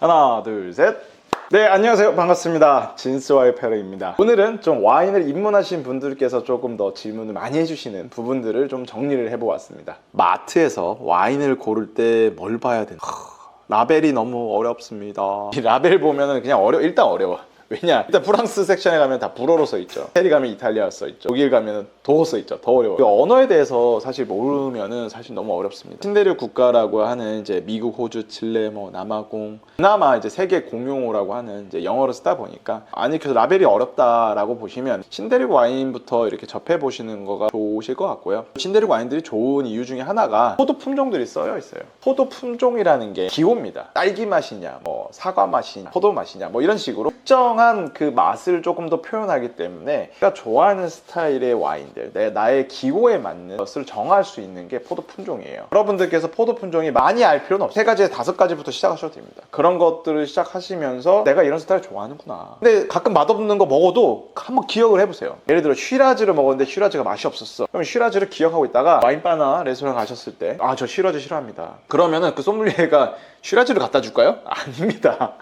하나, 둘, 셋. 네, 안녕하세요. 반갑습니다. 진스와의 페르입니다. 오늘은 좀 와인을 입문하신 분들께서 조금 더 질문을 많이 해주시는 부분들을 좀 정리를 해보았습니다. 마트에서 와인을 고를 때 뭘 봐야 되나? 라벨이 너무 어렵습니다. 이 라벨 보면은 그냥 일단 어려워. 왜냐? 일단 프랑스 섹션에 가면 다 불어로 써있죠. 이태리 가면 이탈리아로 써있죠. 독일 가면 도어 써있죠. 더 어려워요. 그 언어에 대해서 사실 모르면은 사실 너무 어렵습니다. 신대륙 국가라고 하는 이제 미국, 호주, 칠레, 남아공, 그나마 이제 세계 공용어라고 하는 이제 영어로 쓰다 보니까 그래서 라벨이 어렵다라고 보시면 신대륙 와인부터 이렇게 접해 보시는 거가 좋으실 것 같고요. 신대륙 와인들이 좋은 이유 중에 하나가 포도 품종들이 써여 있어요. 포도 품종이라는 게 기호입니다. 딸기 맛이냐, 사과 맛이냐, 포도 맛이냐, 이런 식으로 특정한 그 맛을 조금 더 표현하기 때문에 내가 좋아하는 스타일의 와인들, 나의 기호에 맞는 것을 정할 수 있는 게 포도 품종이에요. 여러분들께서 포도 품종이 많이 알 필요는 없어요. 3가지, 5가지부터 시작하셔도 됩니다. 그런 것들을 시작하시면서 내가 이런 스타일 좋아하는구나. 근데 가끔 맛없는 거 먹어도 한번 기억을 해보세요. 예를 들어 쉬라즈를 먹었는데 쉬라즈가 맛이 없었어. 그럼 쉬라즈를 기억하고 있다가 와인바나 레스토랑 가셨을 때 저 쉬라즈 싫어합니다. 그러면은 그 소믈리에가 쉬라즈를 갖다 줄까요? 아닙니다.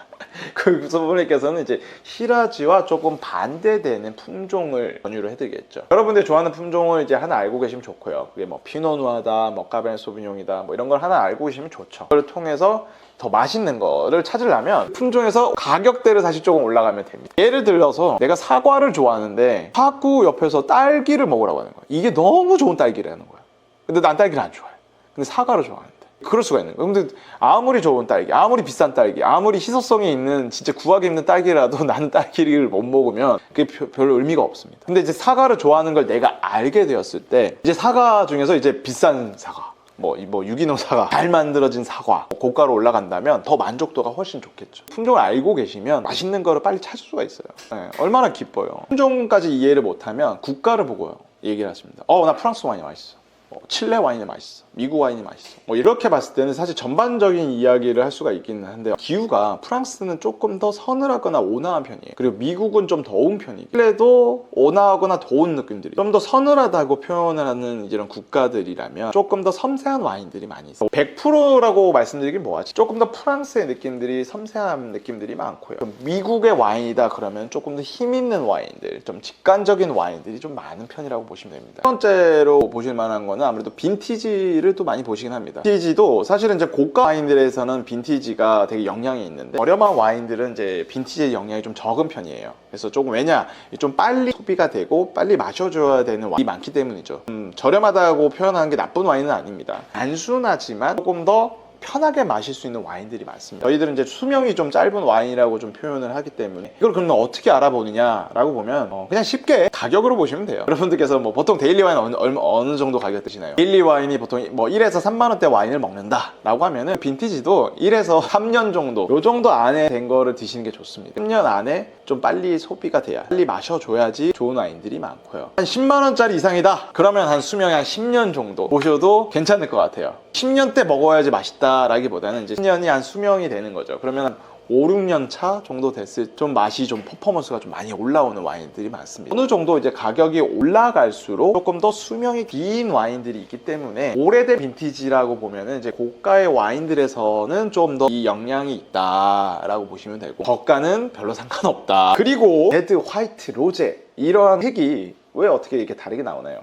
그 소믈리에께서는 이제 쉬라즈와 조금 반대되는 품종을 권유를 해드리겠죠. 여러분들 좋아하는 품종을 이제 하나 알고 계시면 좋고요. 그게 피노누아다, 카베르네 소비뇽이다, 이런 걸 하나 알고 계시면 좋죠. 그걸 통해서 더 맛있는 거를 찾으려면 품종에서 가격대를 다시 조금 올라가면 됩니다. 예를 들어서 내가 사과를 좋아하는데 사구 옆에서 딸기를 먹으라고 하는 거야. 이게 너무 좋은 딸기라는 거야. 근데 난 딸기를 안 좋아해. 근데 사과를 좋아하는데 그럴 수가 있는 거예요. 근데 아무리 좋은 딸기, 아무리 비싼 딸기, 아무리 희소성이 있는 진짜 구하기 힘든 딸기라도 나는 딸기를 못 먹으면 그게 별로 의미가 없습니다. 근데 이제 사과를 좋아하는 걸 내가 알게 되었을 때 이제 사과 중에서 이제 비싼 사과, 유기농 사과, 잘 만들어진 사과, 고가로 올라간다면 더 만족도가 훨씬 좋겠죠. 품종을 알고 계시면 맛있는 거를 빨리 찾을 수가 있어요. 네, 얼마나 기뻐요. 품종까지 이해를 못하면 국가를 보고요 얘기를 하십니다. 나 프랑스 와인이 맛있어. 칠레 와인이 맛있어, 미국 와인이 맛있어, 이렇게 봤을 때는 사실 전반적인 이야기를 할 수가 있기는 한데요. 기후가 프랑스는 조금 더 서늘하거나 온화한 편이에요. 그리고 미국은 좀 더운 편이에요. 칠레도 온화하거나 더운 느낌들이 좀 더 서늘하다고 표현을 하는 이런 국가들이라면 조금 더 섬세한 와인들이 많이 있어요. 100%라고 말씀드리긴 뭐하지, 조금 더 프랑스의 느낌들이 섬세한 느낌들이 많고요. 미국의 와인이다 그러면 조금 더 힘있는 와인들, 좀 직관적인 와인들이 좀 많은 편이라고 보시면 됩니다. 첫 번째로 보실 만한 건 아무래도 빈티지를 또 많이 보시긴 합니다. 빈티지도 사실은 이제 고가 와인들에서는 빈티지가 되게 영향이 있는데 저렴한 와인들은 이제 빈티지의 영향이 좀 적은 편이에요. 그래서 조금 좀 빨리 소비가 되고 빨리 마셔줘야 되는 와인이 많기 때문이죠. 저렴하다고 표현하는 게 나쁜 와인은 아닙니다. 단순하지만 조금 더 편하게 마실 수 있는 와인들이 많습니다. 저희들은 이제 수명이 좀 짧은 와인이라고 좀 표현을 하기 때문에 이걸 그러면 어떻게 알아보느냐라고 보면 그냥 쉽게 가격으로 보시면 돼요. 여러분들께서 보통 데일리 와인 어느 정도 가격 드시나요? 데일리 와인이 보통 1에서 3만 원대 와인을 먹는다 라고 하면은 빈티지도 1에서 3년 정도 요 정도 안에 된 거를 드시는 게 좋습니다. 10년 안에 좀 빨리 소비가 돼야 빨리 마셔줘야지 좋은 와인들이 많고요. 한 10만 원짜리 이상이다 그러면 한 수명이 한 10년 정도 보셔도 괜찮을 것 같아요. 10년 때 먹어야지 맛있다 라기보다는 이제 10년이 한 수명이 되는 거죠. 그러면 한 5, 6년 차 정도 됐을 좀 맛이 좀 퍼포먼스가 좀 많이 올라오는 와인들이 많습니다. 어느 정도 이제 가격이 올라갈수록 조금 더 수명이 긴 와인들이 있기 때문에 오래된 빈티지라고 보면은 이제 고가의 와인들에서는 좀 더 이 영향이 있다라고 보시면 되고 저가는 별로 상관없다. 그리고 레드, 화이트, 로제 이러한 색이 왜 어떻게 이렇게 다르게 나오나요?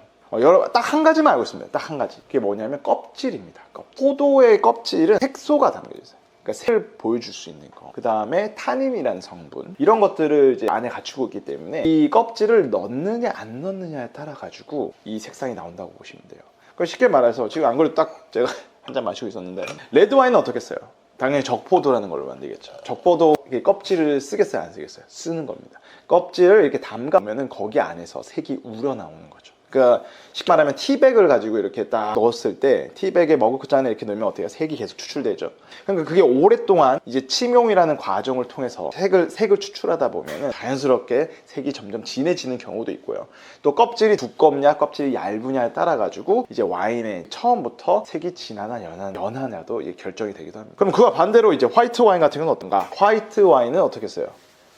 딱 한 가지만 알고 있습니다. 딱 한 가지. 그게 뭐냐면 껍질입니다. 포도의 껍질은 색소가 담겨져 있어요. 그러니까 색을 보여줄 수 있는 거. 그 다음에 타닌이라는 성분, 이런 것들을 이제 안에 갖추고 있기 때문에 이 껍질을 넣느냐 안 넣느냐에 따라 가지고 이 색상이 나온다고 보시면 돼요. 그러니까 쉽게 말해서 지금 안 그래도 딱 제가 한 잔 마시고 있었는데 레드 와인은 어떻게 써요? 당연히 적포도라는 걸로 만들겠죠. 적포도 껍질을 쓰겠어요, 안 쓰겠어요? 쓰는 겁니다. 껍질을 이렇게 담가면은 거기 안에서 색이 우러나오는 거죠. 그러니까 쉽게 말하면 티백을 가지고 이렇게 딱 넣었을 때 티백에 머그잔에 이렇게 넣으면 어때요? 색이 계속 추출되죠. 그러니까 그게 오랫동안 이제 침용이라는 과정을 통해서 색을 추출하다 보면은 자연스럽게 색이 점점 진해지는 경우도 있고요. 또 껍질이 두껍냐 껍질이 얇으냐에 따라 가지고 이제 와인의 처음부터 색이 진하나 연하냐도 결정이 되기도 합니다. 그럼 그와 반대로 이제 화이트 와인 같은 건 어떤가? 화이트 와인은 어떻게 써요?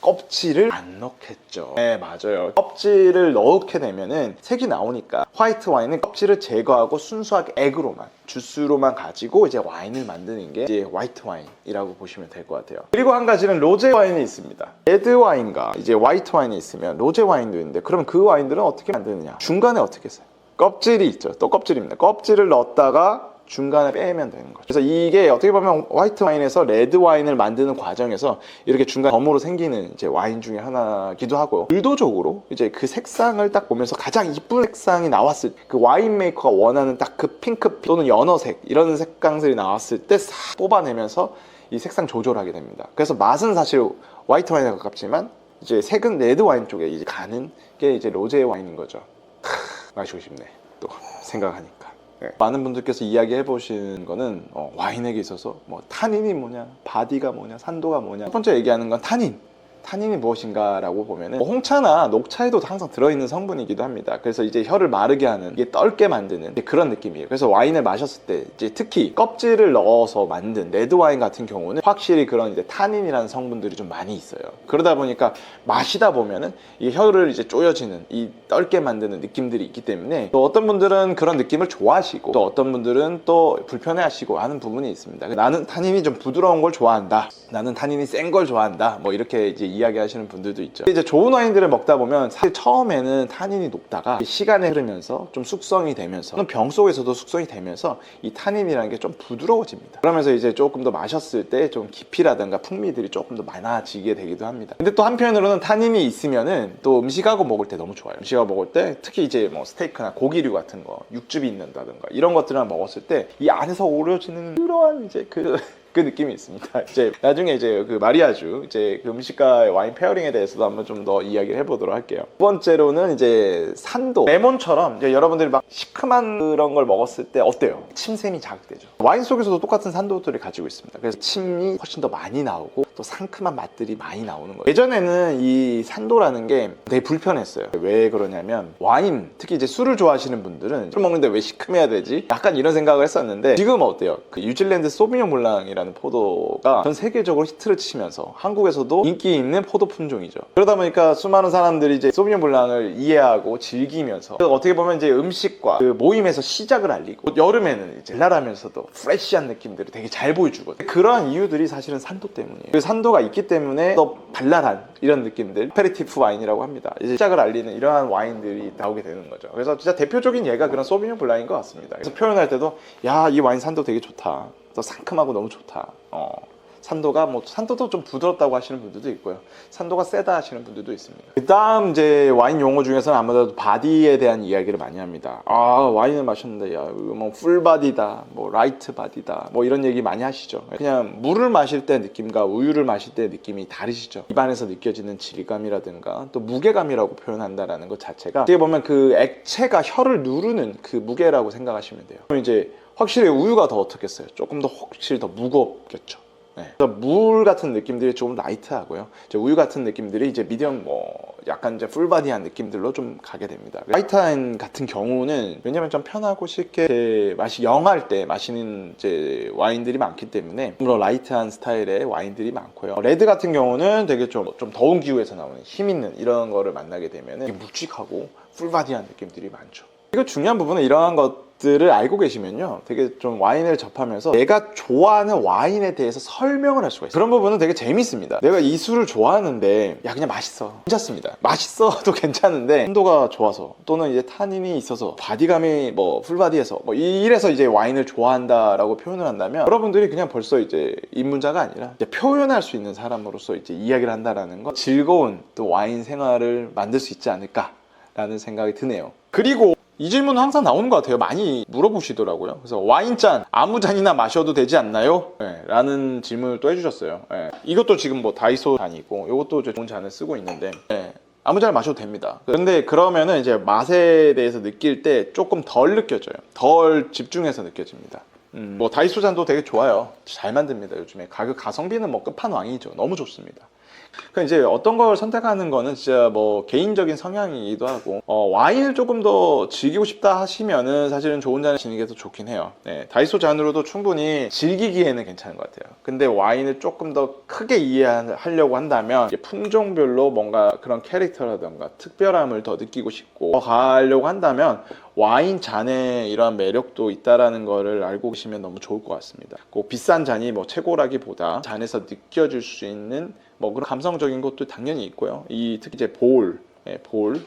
껍질을 안 넣겠죠. 네, 맞아요. 껍질을 넣게 되면은 색이 나오니까 화이트 와인은 껍질을 제거하고 순수하게 액으로만, 주스로만 가지고 이제 와인을 만드는 게 이제 화이트 와인이라고 보시면 될 것 같아요. 그리고 한 가지는 로제 와인이 있습니다. 레드 와인과 이제 화이트 와인이 있으면 로제 와인도 있는데, 그럼 그 와인들은 어떻게 만드느냐? 중간에 어떻게 써요? 껍질이 있죠. 또 껍질입니다. 껍질을 넣었다가 중간에 빼면 되는 거죠. 그래서 이게 어떻게 보면 화이트 와인에서 레드 와인을 만드는 과정에서 이렇게 중간 덤으로 생기는 이제 와인 중에 하나기도 하고요. 의도적으로 이제 그 색상을 딱 보면서 가장 이쁜 색상이 나왔을 때, 그 와인 메이커가 원하는 딱 그 핑크빛 또는 연어색 이런 색감들이 나왔을 때 싹 뽑아내면서 이 색상 조절하게 됩니다. 그래서 맛은 사실 화이트 와인에 가깝지만 이제 색은 레드 와인 쪽에 이제 가는 게 이제 로제 와인인 거죠. 마시고 싶네, 또 생각하니까. 네. 많은 분들께서 이야기해 보시는 거는 와인에게 있어서 뭐 타닌이 뭐냐, 바디가 뭐냐, 산도가 뭐냐. 첫 번째 얘기하는 건 타닌이 무엇인가 라고 보면은 홍차나 녹차에도 항상 들어있는 성분이기도 합니다. 그래서 이제 혀를 마르게 하는, 이게 떫게 만드는 그런 느낌이에요. 그래서 와인을 마셨을 때 이제 특히 껍질을 넣어서 만든 레드 와인 같은 경우는 확실히 그런 이제 타닌이라는 성분들이 좀 많이 있어요. 그러다 보니까 마시다 보면은 이 혀를 이제 쪼여지는, 이 떫게 만드는 느낌들이 있기 때문에 또 어떤 분들은 그런 느낌을 좋아하시고 또 어떤 분들은 또 불편해하시고 하는 부분이 있습니다. 나는 타닌이 좀 부드러운 걸 좋아한다, 나는 타닌이 센 걸 좋아한다, 뭐 이렇게 이제 이야기하시는 분들도 있죠. 이제 좋은 와인들을 먹다 보면 사실 처음에는 타닌이 높다가 시간이 흐르면서 좀 숙성이 되면서, 병 속에서도 숙성이 되면서 이 타닌이라는 게 좀 부드러워집니다. 그러면서 이제 조금 더 마셨을 때 좀 깊이라든가 풍미들이 조금 더 많아지게 되기도 합니다. 근데 또 한편으로는 타닌이 있으면은 또 음식하고 먹을 때 너무 좋아요. 음식하고 먹을 때 특히 이제 뭐 스테이크나 고기류 같은 거, 육즙이 있는다든가 이런 것들을 먹었을 때 이 안에서 오려지는 그러한 이제 그 느낌이 있습니다. 이제 나중에 이제 그 마리아주, 이제 그 음식과 와인 페어링에 대해서도 한번 좀 더 이야기를 해보도록 할게요. 두 번째로는 이제 산도. 레몬처럼 이제 여러분들이 막 시큼한 그런 걸 먹었을 때 어때요? 침샘이 자극되죠. 와인 속에서도 똑같은 산도들을 가지고 있습니다. 그래서 침이 훨씬 더 많이 나오고 또 상큼한 맛들이 많이 나오는 거예요. 예전에는 이 산도라는 게 되게 불편했어요. 왜 그러냐면 와인, 특히 이제 술을 좋아하시는 분들은 술 먹는데 왜 시큼해야 되지? 약간 이런 생각을 했었는데 지금은 어때요? 그 뉴질랜드 소비뇽 블랑이라는 포도가 전 세계적으로 히트를 치면서 한국에서도 인기 있는 포도 품종이죠. 그러다 보니까 수많은 사람들이 이제 소비뇽 블랑을 이해하고 즐기면서, 어떻게 보면 이제 음식과 그 모임에서 시작을 알리고, 여름에는 이제 발랄하면서도 프레시한 느낌들을 되게 잘 보여주거든요. 그러한 이유들이 사실은 산도 때문이에요. 그 산도가 있기 때문에 더 발랄한 이런 느낌들, 페리티프 와인이라고 합니다. 이제 시작을 알리는 이러한 와인들이 나오게 되는 거죠. 그래서 진짜 대표적인 예가 그런 소비뇽 블랑인 것 같습니다. 그래서 표현할 때도 야, 이 와인 산도 되게 좋다, 더 상큼하고 너무 좋다, 산도가 뭐 산도도 좀 부드럽다고 하시는 분들도 있고요, 산도가 세다 하시는 분들도 있습니다. 그 다음 이제 와인 용어 중에서는 아무래도 바디에 대한 이야기를 많이 합니다. 와인을 마셨는데 야, 뭐 풀바디다, 뭐 라이트 바디다, 뭐 이런 얘기 많이 하시죠. 그냥 물을 마실 때 느낌과 우유를 마실 때 느낌이 다르시죠. 입안에서 느껴지는 질감이라든가 또 무게감이라고 표현한다라는 것 자체가 어떻게 보면 그 액체가 혀를 누르는 그 무게라고 생각하시면 돼요. 그럼 이제 확실히 우유가 더 어떻겠어요? 조금 더 확실히 더 무겁겠죠. 네. 물 같은 느낌들이 조금 라이트하고요. 이제 우유 같은 느낌들이 이제 미디엄, 뭐 약간 이제 풀바디한 느낌들로 좀 가게 됩니다. 화이트 와인 같은 경우는 왜냐면 좀 편하고 쉽게 맛이 영할 때 마시는 이제 와인들이 많기 때문에 좀 더 라이트한 스타일의 와인들이 많고요. 레드 같은 경우는 되게 좀 더운 기후에서 나오는 힘 있는 이런 거를 만나게 되면 묵직하고 풀바디한 느낌들이 많죠. 이거 중요한 부분은 이러한 것들을 알고 계시면요, 되게 좀 와인을 접하면서 내가 좋아하는 와인에 대해서 설명을 할 수가 있어요. 그런 부분은 되게 재밌습니다. 내가 이 술을 좋아하는데 야, 그냥 맛있어, 괜찮습니다. 맛있어도 괜찮은데 산도가 좋아서 또는 이제 타닌이 있어서 바디감이 뭐 풀바디에서 뭐 이래서 이제 와인을 좋아한다라고 표현을 한다면 여러분들이 그냥 벌써 이제 입문자가 아니라 이제 표현할 수 있는 사람으로서 이제 이야기를 한다라는 거, 즐거운 또 와인 생활을 만들 수 있지 않을까라는 생각이 드네요. 그리고 이 질문은 항상 나오는 것 같아요. 많이 물어보시더라고요. 그래서 와인잔 아무 잔이나 마셔도 되지 않나요? 네, 라는 질문을 또 해주셨어요. 네, 이것도 지금 뭐 다이소 잔이고 이것도 좋은 잔을 쓰고 있는데 네, 아무 잔 마셔도 됩니다. 근데 그러면은 이제 맛에 대해서 느낄 때 조금 덜 느껴져요. 덜 집중해서 느껴집니다. 뭐 다이소 잔도 되게 좋아요. 잘 만듭니다. 요즘에 가성비는 뭐 끝판왕이죠. 너무 좋습니다. 그러니까 이제 어떤 걸 선택하는 거는 진짜 뭐 개인적인 성향이기도 하고 와인을 조금 더 즐기고 싶다 하시면은 사실은 좋은 잔을 지는 게 더 좋긴 해요. 네, 다이소 잔으로도 충분히 즐기기에는 괜찮은 것 같아요. 근데 와인을 조금 더 크게 이해하려고 한다면 품종별로 뭔가 그런 캐릭터라던가 특별함을 더 느끼고 싶고 더 가려고 한다면 와인 잔에 이러한 매력도 있다라는 거를 알고 계시면 너무 좋을 것 같습니다. 꼭 비싼 잔이 뭐 최고라기보다 잔에서 느껴질 수 있는 뭐 그런 감성적인 것도 당연히 있고요. 특히 이제 볼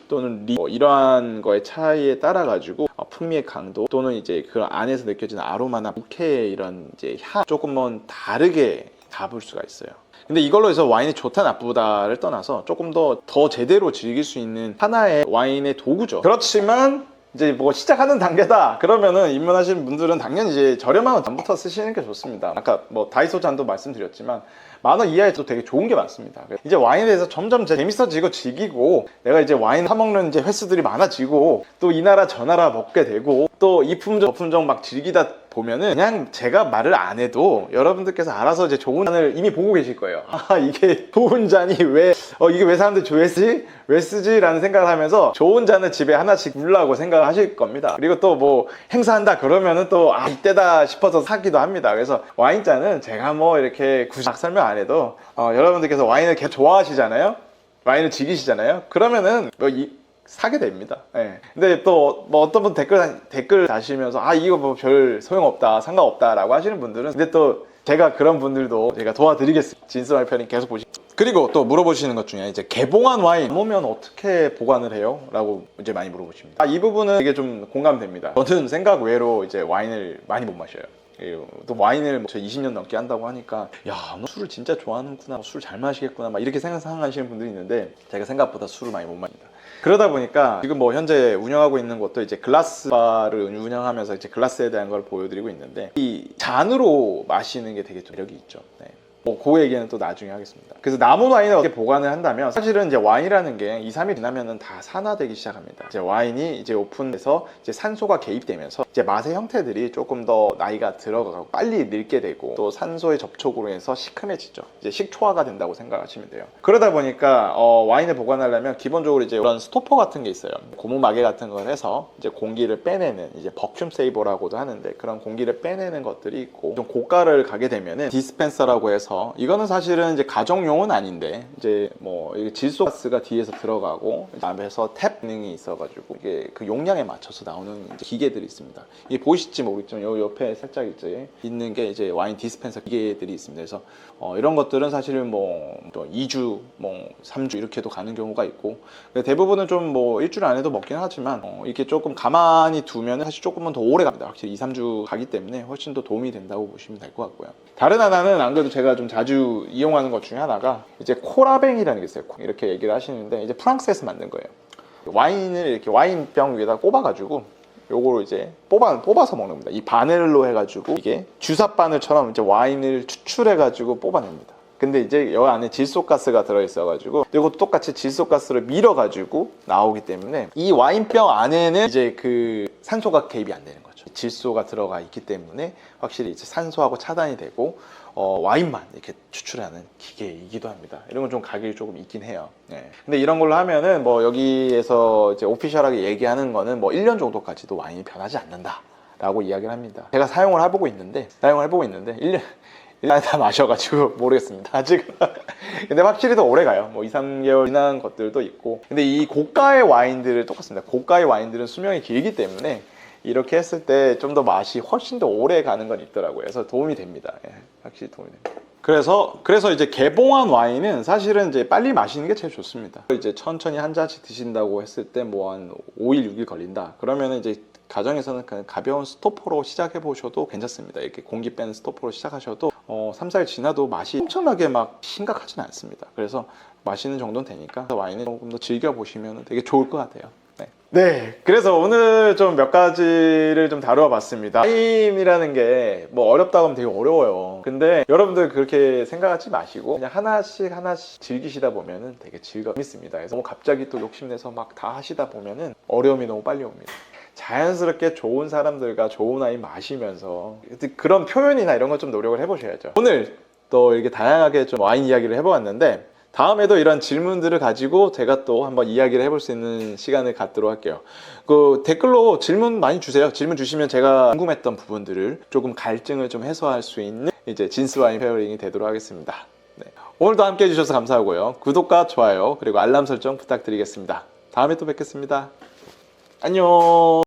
또는 이러한 거의 차이에 따라 가지고 풍미의 강도 또는 이제 그 안에서 느껴지는 아로마나 부케의 이런 이제 향 조금은 다르게 가볼 수가 있어요. 근데 이걸로 해서 와인이 좋다 나쁘다를 떠나서 조금 더 제대로 즐길 수 있는 하나의 와인의 도구죠. 그렇지만 이제 뭐 시작하는 단계다 그러면은 입문하시는 분들은 당연히 이제 저렴한 잔부터 쓰시는 게 좋습니다. 아까 뭐 다이소 잔도 말씀드렸지만 10,000원 이하에도 되게 좋은 게 많습니다. 이제 와인에 대해서 점점 재밌어지고 즐기고 내가 이제 와인 사먹는 이제 횟수들이 많아지고 또 이 나라 저 나라 먹게 되고 또 이 품종 저 품종 막 즐기다 보면은 그냥 제가 말을 안 해도 여러분들께서 알아서 이제 좋은 잔을 이미 보고 계실 거예요. 아 이게 좋은 잔이 이게 왜 사람들이 왜 쓰지? 라는 생각을 하면서 좋은 잔을 집에 하나씩 두려고 생각을 하실 겁니다. 그리고 또 뭐 행사한다 그러면은 또 이때다 싶어서 사기도 합니다. 그래서 와인잔은 제가 뭐 이렇게 굳이 설명 안 해도 여러분들께서 와인을 계속 좋아하시잖아요. 와인을 즐기시잖아요. 그러면은 사게 됩니다. 네. 근데 또 뭐 어떤 분 댓글 다시면서 이거 뭐 별 소용없다 상관없다 라고 하시는 분들은 근데 또 제가 그런 분들도 제가 도와드리겠습니다. 진스와인 페어링 계속 보시고 그리고 또 물어보시는 것 중에 이제 개봉한 와인 남으면 어떻게 보관을 해요? 라고 이제 많이 물어보십니다. 이 부분은 되게 좀 공감됩니다. 저는 생각 외로 이제 와인을 많이 못 마셔요. 또 와인을 20년 넘게 한다고 하니까 너 술을 진짜 좋아하는구나, 술 잘 마시겠구나 막 이렇게 생각하시는 분들이 있는데 제가 생각보다 술을 많이 못 마십니다. 그러다 보니까 지금 뭐 현재 운영하고 있는 것도 이제 글라스 바를 운영하면서 이제 글라스에 대한 걸 보여드리고 있는데 이 잔으로 마시는 게 되게 매력이 있죠. 네. 그 얘기는 또 나중에 하겠습니다. 그래서 남은 와인을 어떻게 보관을 한다면 사실은 이제 와인이라는 게 2, 3일 지나면은 다 산화되기 시작합니다. 이제 와인이 이제 오픈돼서 이제 산소가 개입되면서 이제 맛의 형태들이 조금 더 나이가 들어가고 빨리 늙게 되고 또 산소의 접촉으로 해서 시큼해지죠. 이제 식초화가 된다고 생각하시면 돼요. 그러다 보니까 와인을 보관하려면 기본적으로 이제 이런 스토퍼 같은 게 있어요. 고무 마개 같은 걸 해서 이제 공기를 빼내는 이제 버큐um 세이버라고도 하는데 그런 공기를 빼내는 것들이 있고 좀 고가를 가게 되면은 디스펜서라고 해서 이거는 사실은 이제 가정용은 아닌데 이제 뭐 질소가스가 뒤에서 들어가고 앞에서 탭 기능이 있어가지고 이게 그 용량에 맞춰서 나오는 이제 기계들이 있습니다. 이게 보이실지 모르겠지만 요 옆에 살짝 이제 있는 게 이제 와인 디스펜서 기계들이 있습니다. 그래서 이런 것들은 사실은 뭐 2주, 뭐 3주 이렇게도 가는 경우가 있고 대부분은 좀 뭐 일주일 안에도 먹긴 하지만 이렇게 조금 가만히 두면 사실 조금은 더 오래 갑니다. 확실히 2, 3주 가기 때문에 훨씬 더 도움이 된다고 보시면 될 것 같고요. 다른 하나는 안 그래도 제가 좀 자주 이용하는 것 중에 하나가 이제 코라뱅이라는 게 있어요. 이렇게 얘기를 하시는데 이제 프랑스에서 만든 거예요. 와인을 이렇게 와인병 위에다 꼽아가지고 요거를 이제 뽑아서 먹는 겁니다. 이 바늘로 해가지고 이게 주사 바늘처럼 이제 와인을 추출해가지고 뽑아냅니다. 근데 이제 여기 안에 질소가스가 들어있어가지고 이것도 똑같이 질소가스를 밀어가지고 나오기 때문에 이 와인병 안에는 이제 그 산소가 개입이 안 되는 거죠. 질소가 들어가 있기 때문에 확실히 이제 산소하고 차단이 되고 와인만 이렇게 추출하는 기계이기도 합니다. 이런 건 좀 가격이 조금 있긴 해요. 네. 근데 이런 걸로 하면은 뭐 여기에서 이제 오피셜하게 얘기하는 거는 뭐 1년 정도까지도 와인이 변하지 않는다 라고 이야기를 합니다. 제가 사용을 해보고 있는데 1년 다 마셔가지고 모르겠습니다 아직. 근데 확실히 더 오래 가요. 뭐 2, 3개월 지난 것들도 있고. 근데 이 고가의 와인들은 똑같습니다. 고가의 와인들은 수명이 길기 때문에 이렇게 했을 때 좀 더 맛이 훨씬 더 오래 가는 건 있더라고요. 그래서 도움이 됩니다. 확실히 도움이 됩니다. 그래서 이제 개봉한 와인은 사실은 이제 빨리 마시는 게 제일 좋습니다. 이제 천천히 한 잔씩 드신다고 했을 때 뭐 한 5일, 6일 걸린다. 그러면은 이제 가정에서는 그냥 가벼운 스토퍼로 시작해 보셔도 괜찮습니다. 이렇게 공기 빼는 스토퍼로 시작하셔도 3, 4일 지나도 맛이 엄청나게 막 심각하지는 않습니다. 그래서 마시는 정도는 되니까 와인을 조금 더 즐겨 보시면 되게 좋을 것 같아요. 네, 그래서 오늘 좀 몇 가지를 좀 다루어 봤습니다. 와인이라는 게 뭐 어렵다고 하면 되게 어려워요. 근데 여러분들 그렇게 생각하지 마시고 그냥 하나씩 즐기시다 보면은 되게 재밌습니다. 그래서 너무 갑자기 또 욕심내서 막 다 하시다 보면은 어려움이 너무 빨리 옵니다. 자연스럽게 좋은 사람들과 좋은 와인 마시면서 그런 표현이나 이런 거 좀 노력을 해보셔야죠. 오늘 또 이렇게 다양하게 좀 와인 이야기를 해보았는데 다음에도 이런 질문들을 가지고 제가 또 한번 이야기를 해볼 수 있는 시간을 갖도록 할게요. 그 댓글로 질문 많이 주세요. 질문 주시면 제가 궁금했던 부분들을 조금 갈증을 좀 해소할 수 있는 이제 진스 와인 페어링이 되도록 하겠습니다. 네. 오늘도 함께 해주셔서 감사하고요. 구독과 좋아요 그리고 알람 설정 부탁드리겠습니다. 다음에 또 뵙겠습니다. 안녕.